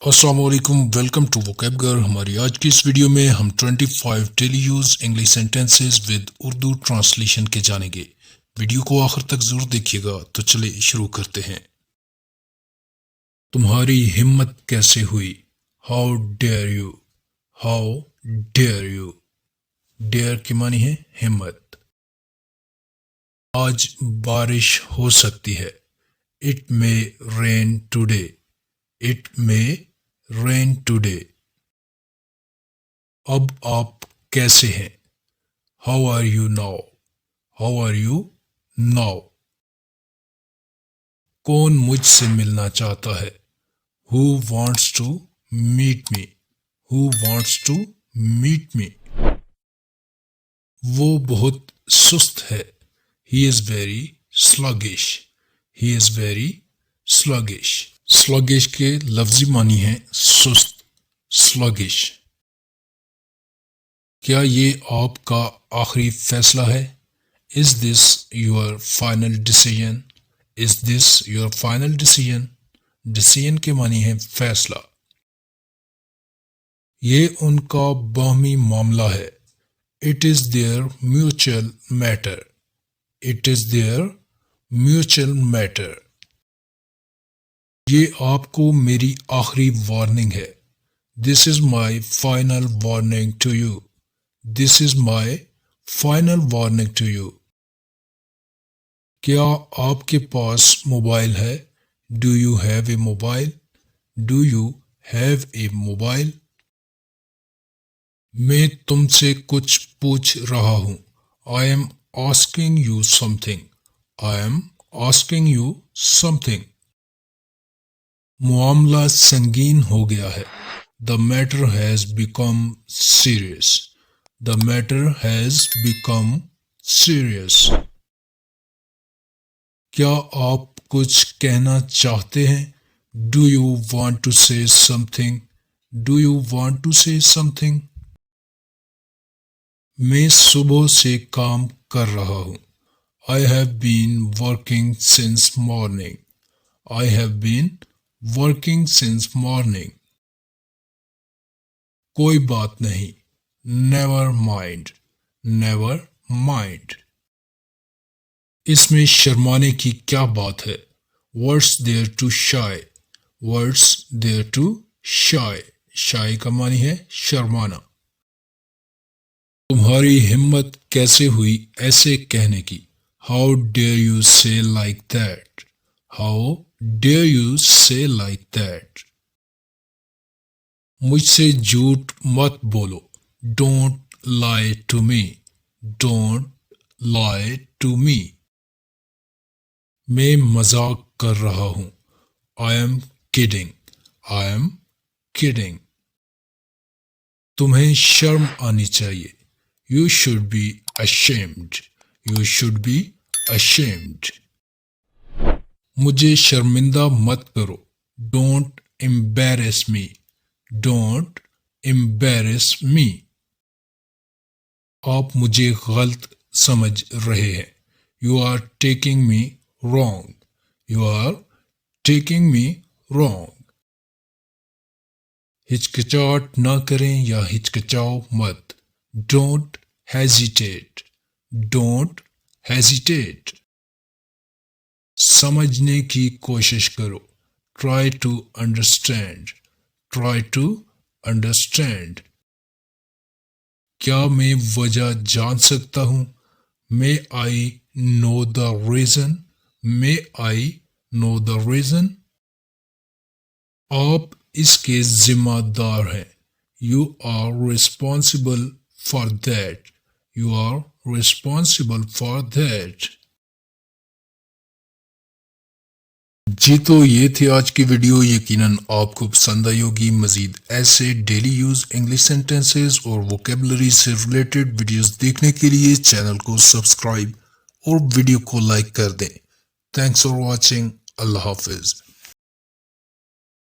अस्सलाम वालेकुम, welcome to vocab घर। हमारी आज की इस वीडियो में हम 25 daily use English sentences with Urdu translation के जानेंगे। वीडियो को आखिर तक जरूर देखिएगा। तो चलिए शुरू करते हैं। तुम्हारी हिम्मत कैसे हुई? How dare you, how dare you. Dare की मानी है हिम्मत। आज बारिश हो सकती है। It may rain today, it may rain today. अब आप कैसे हैं? How are you now, how are you now. कौन मुझसे मिलना चाहता है? Who wants to meet me, who wants to meet me. वो बहुत सुस्त है। He is very sluggish, he is very sluggish. Sluggish के लफ्जी मानी है सुस्त, स्लगिश। क्या ये आपका आखिरी फैसला है? Is this your final decision, is this your final decision. Decision के मानी है फैसला। ये उनका बाहमी मामला है। It is their mutual matter, it is their mutual matter. ये आपको मेरी आखिरी वार्निंग है। This is my final warning to you, this is my final warning to you. क्या आपके पास मोबाइल है? Do you have a mobile, do you have a mobile. मैं तुमसे कुछ पूछ रहा हूं। I am asking you something, I am asking you something. मामला संगीन हो गया है। The matter has become serious, the matter has become serious. क्या आप कुछ कहना चाहते हैं? Do you want to say something, do you want to say something. मैं सुबह से काम कर रहा हूं। I have been working since morning, I have been working since morning. कोई बात नहीं, नेवर माइंड, नेवर माइंड। इसमें शर्माने की क्या बात है? Words there to shy, words there to shy. Shy का मानी है शर्माना। तुम्हारी हिम्मत कैसे हुई ऐसे कहने की? How dare you say like that, how dare you say like that. मुझसे झूठ मत बोलो। Don't lie to me, don't lie to me. मैं मजाक कर रहा हूं। I am kidding, I am kidding. तुम्हें शर्म आनी चाहिए। You should be ashamed, you should be ashamed। मुझे शर्मिंदा मत करो। Don't embarrass me, don't embarrass me। आप मुझे गलत समझ रहे हैं। You are taking me wrong, you are taking me wrong। हिचकिचाहट ना करें या हिचकिचाओ मत। Don't hesitate, don't hesitate। समझने की कोशिश करो। Try to understand, try to understand। क्या मैं वजह जान सकता हूं? May I know the reason, may I know the reason। आप इसके जिम्मेदार हैं। You are responsible for that, you are responsible for that। जी तो ये थी आज की वीडियो। यकीनन आपको पसंद आई होगी। मजीद ऐसे डेली यूज इंग्लिश सेंटेंसेस और वोकेबलरी से रिलेटेड वीडियोस देखने के लिए चैनल को सब्सक्राइब और वीडियो को लाइक कर दें। Thanks for watching. Allah Hafiz.